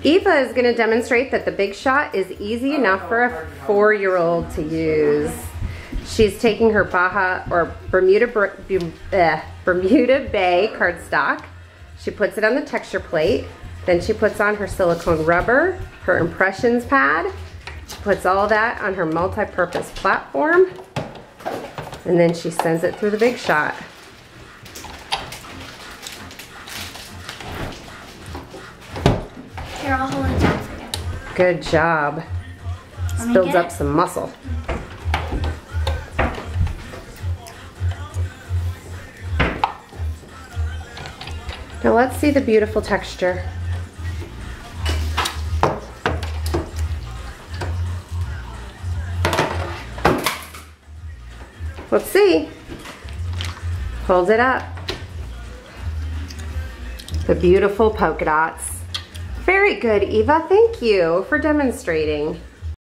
Eva is going to demonstrate that the Big Shot is easy enough for a 4-year-old to use. She's taking her Baja or Bermuda Bay cardstock. She puts it on the texture plate. Then she puts on her silicone rubber, her impressions pad. She puts all that on her multi-purpose platform. And then she sends it through the Big Shot. Here, I'll hold it down for you. Good job. This builds up some muscle. Now let's see the beautiful texture. Let's see. Hold it up. The beautiful polka dots. Very good, Eva. Thank you for demonstrating.